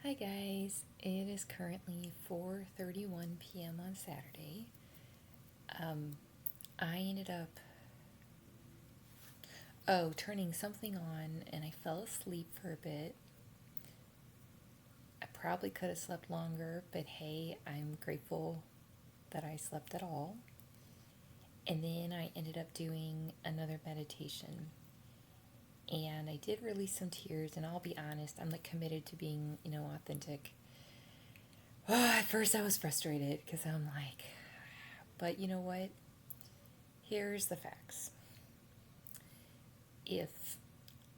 Hi guys, it is currently 4:31 p.m. on Saturday. I ended up turning something on and I fell asleep for a bit. I probably could have slept longer, but hey, I'm grateful that I slept at all. And then I ended up doing another meditation. And I did release some tears, and I'll be honest, I'm like committed to being, authentic. At first I was frustrated because I'm like, but you know what? Here's the facts. If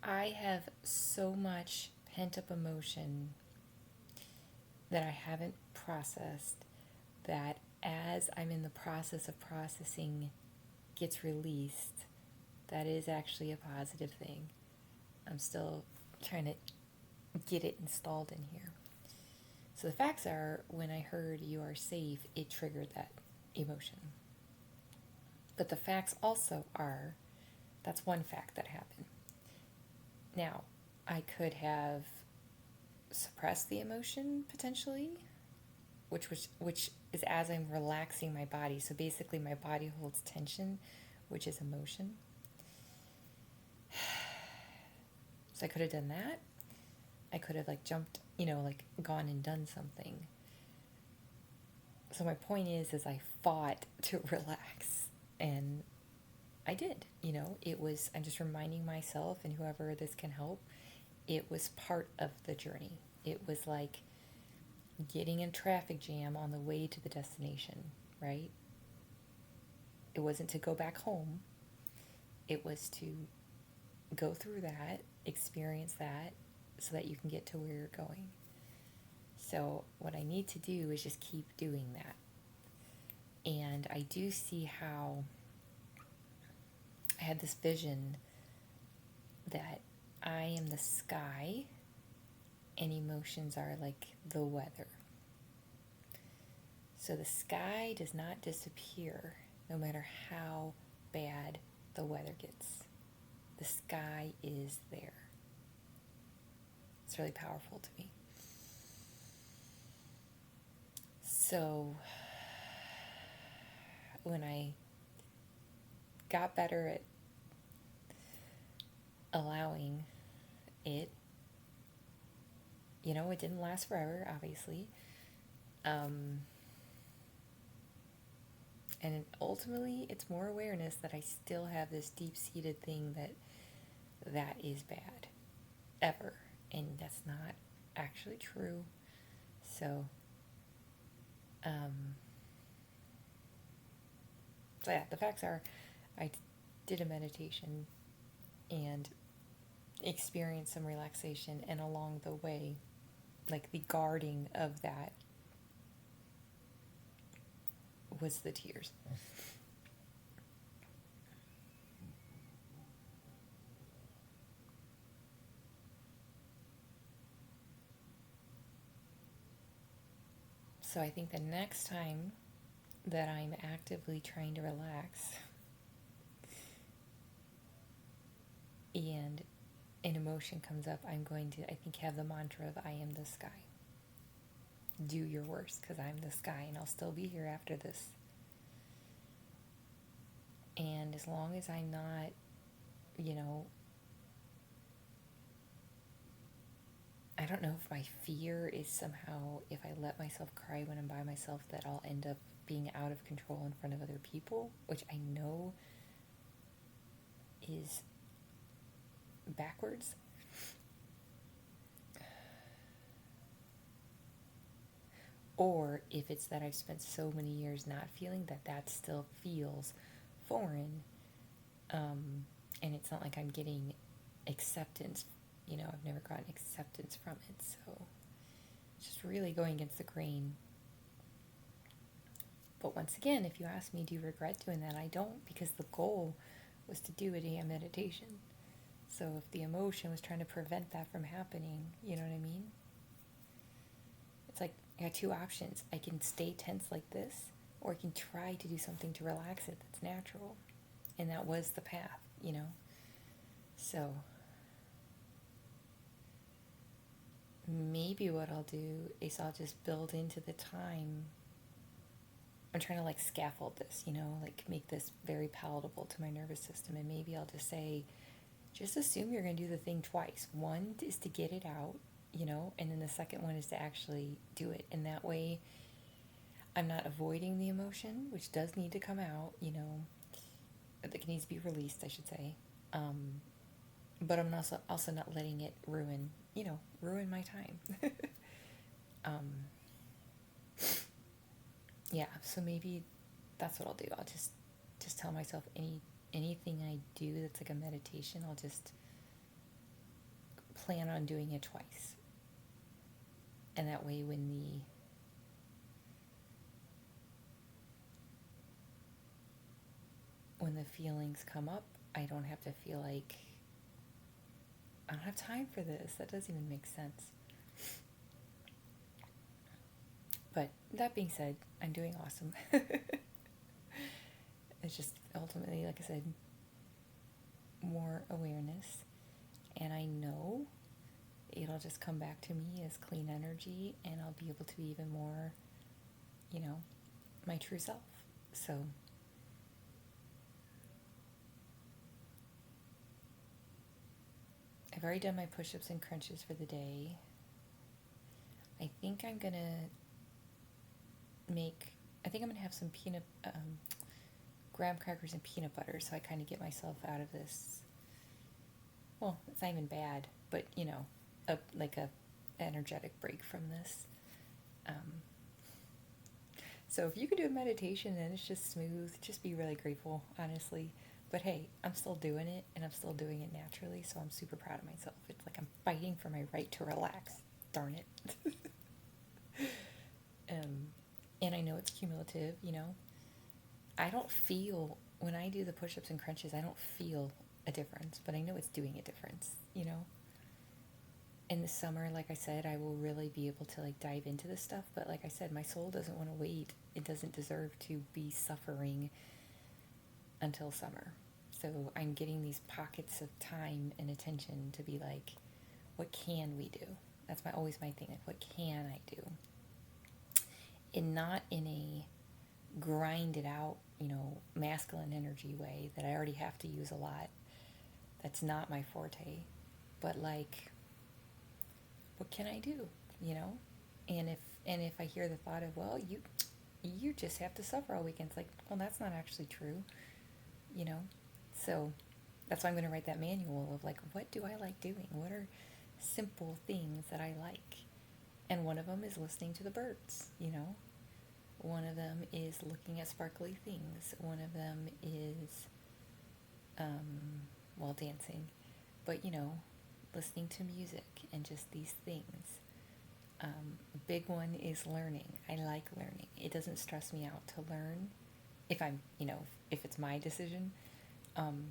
I have so much pent up emotion that I haven't processed, that as I'm in the process of processing gets released, that is actually a positive thing. I'm still trying to get it installed in here. So the facts are, when I heard "you are safe," it triggered that emotion. But the facts also are, that's one fact that happened. Now, I could have suppressed the emotion potentially, which is as I'm relaxing my body. So basically my body holds tension, which is emotion. So I could have done that. I could have like jumped, like gone and done something. So my point is I fought to relax, and I did. I'm just reminding myself and whoever this can help, it was part of the journey. It was like getting in a traffic jam on the way to the destination, right? It wasn't to go back home. It was to go through that, experience that, so that you can get to where you're going. So what I need to do is just keep doing that. And I do see how I had this vision that I am the sky and emotions are like the weather. So the sky does not disappear no matter how bad the weather gets. The sky is there. It's really powerful to me. So when I got better at allowing it, it didn't last forever, obviously. And ultimately, it's more awareness that I still have this deep-seated thing that is bad, ever. And that's not actually true. So, so yeah, the facts are, I did a meditation and experienced some relaxation, and along the way, like the guarding of that was the tears. So I think the next time that I'm actively trying to relax and an emotion comes up, I'm going to, I think, have the mantra of "I am the sky." Do your worst, because I'm the sky and I'll still be here after this. And as long as I'm not, I don't know if my fear is somehow, if I let myself cry when I'm by myself, that I'll end up being out of control in front of other people, which I know is backwards. Or if it's that I've spent so many years not feeling that still feels foreign. And it's not like I'm getting acceptance. I've never gotten acceptance from it. So it's just really going against the grain. But once again, if you ask me, do you regret doing that? I don't, because the goal was to do a damn meditation. So if the emotion was trying to prevent that from happening, you know what I mean? It's like I got two options. I can stay tense like this, or I can try to do something to relax it that's natural. And that was the path, So maybe what I'll do is I'll just build into the time. I'm trying to like scaffold this, like make this very palatable to my nervous system. And maybe I'll just say, just assume you're going to do the thing twice. One is to get it out, and then the second one is to actually do it. And that way I'm not avoiding the emotion, which does need to come out, it needs to be released, I should say. But I'm also not letting it ruin my time. Yeah, so maybe that's what I'll do. I'll just tell myself anything I do that's like a meditation, I'll just plan on doing it twice. And that way when the feelings come up, I don't have to feel like I don't have time for this. That doesn't even make sense. But that being said, I'm doing awesome. It's just ultimately, like I said, more awareness. And I know it'll just come back to me as clean energy, and I'll be able to be even more, my true self. So I've already done my push-ups and crunches for the day. I think I'm going to have some graham crackers and peanut butter, so I kind of get myself out of this. Well, it's not even bad, but like a energetic break from this. So if you can do a meditation and it's just smooth, just be really grateful, honestly. But hey, I'm still doing it, and I'm still doing it naturally, so I'm super proud of myself. It's like I'm fighting for my right to relax. Darn it. And I know it's cumulative, I don't feel, when I do the push-ups and crunches, I don't feel a difference, but I know it's doing a difference, In the summer, like I said, I will really be able to like dive into this stuff, but like I said, my soul doesn't want to wait. It doesn't deserve to be suffering until summer. So I'm getting these pockets of time and attention to be like, what can we do? That's always my thing, like, what can I do? And not in a grinded out, masculine energy way that I already have to use a lot. That's not my forte. But like, what can I do? And if I hear the thought of, well, you just have to suffer all weekend, it's like, well, that's not actually true. So that's why I'm going to write that manual of like, what do I like doing? What are simple things that I like? And one of them is listening to the birds, One of them is looking at sparkly things. One of them is, dancing. But, listening to music and just these things. A big one is learning. I like learning. It doesn't stress me out to learn if if it's my decision. And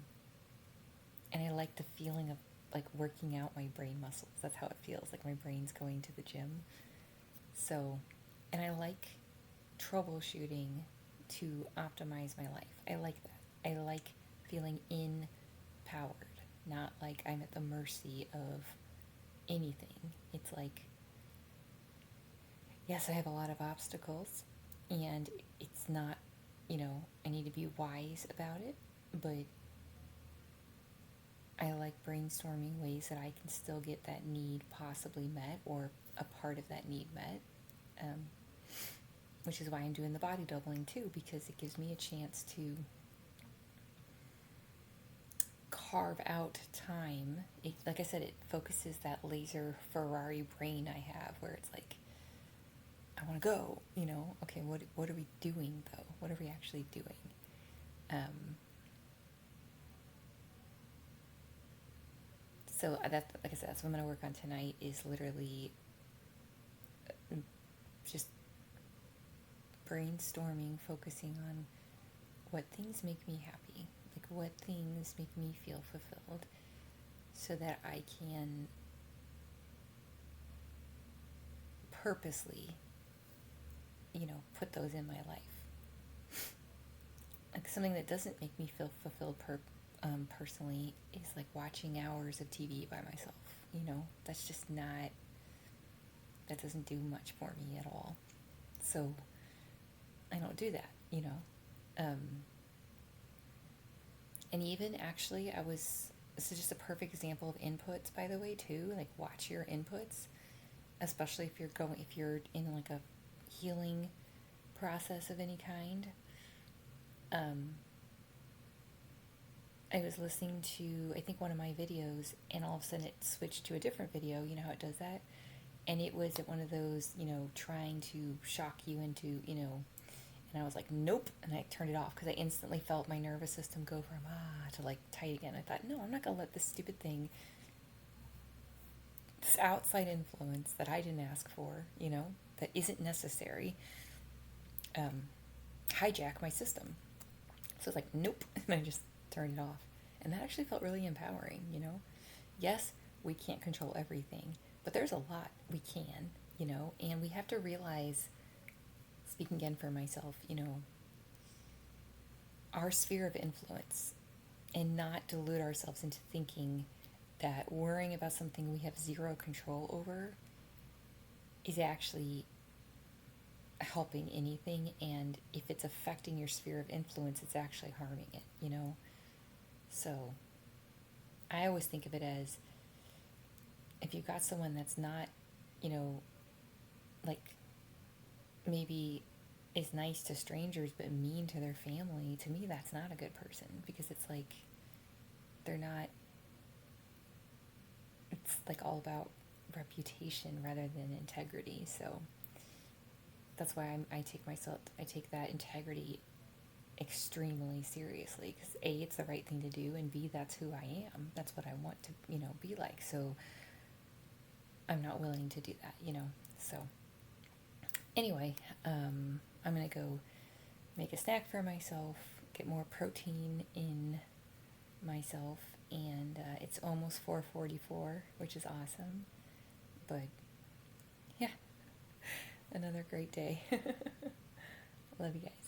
I like the feeling of like working out my brain muscles. That's how it feels, like my brain's going to the gym. So, and I like troubleshooting to optimize my life. I like that. I like feeling empowered, not like I'm at the mercy of anything. It's like, yes, I have a lot of obstacles, and it's not, I need to be wise about it, but I like brainstorming ways that I can still get that need possibly met, or a part of that need met, which is why I'm doing the body doubling too, because it gives me a chance to carve out time. Like I said, it focuses that laser Ferrari brain I have, where it's like, I want to go, okay, what are we doing though? What are we actually doing? So that, like I said, that's what I'm going to work on tonight, is literally just brainstorming, focusing on what things make me happy, like what things make me feel fulfilled, so that I can purposely, put those in my life. Like something that doesn't make me feel fulfilled personally is like watching hours of TV by myself. That's just not that doesn't do much for me at all. So I don't do that, you know. And even actually, this is just a perfect example of inputs, by the way, too. Like, watch your inputs, especially if you're in like a healing process of any kind. I was listening to, I think, one of my videos, and all of a sudden it switched to a different video. You know how it does that? And it was one of those, trying to shock you into, and I was like, nope. And I turned it off because I instantly felt my nervous system go from to like tight again. I thought, no, I'm not going to let this stupid thing, this outside influence that I didn't ask for, that isn't necessary, hijack my system. So it's like, nope. And I just turned it off. And that actually felt really empowering, Yes, we can't control everything, but there's a lot we can, and we have to realize, speaking again for myself, our sphere of influence, and not delude ourselves into thinking that worrying about something we have zero control over is actually helping anything, and if it's affecting your sphere of influence, it's actually harming it, So I always think of it as, if you've got someone that's not, like, maybe is nice to strangers but mean to their family, to me that's not a good person, because it's like they're not, it's like all about reputation rather than integrity. So that's why I take that integrity extremely seriously, because A, it's the right thing to do, and B, that's who I am. That's what I want to, be like. So I'm not willing to do that, So anyway, I'm going to go make a snack for myself, get more protein in myself, and it's almost 4:44, which is awesome. But yeah, another great day. Love you guys.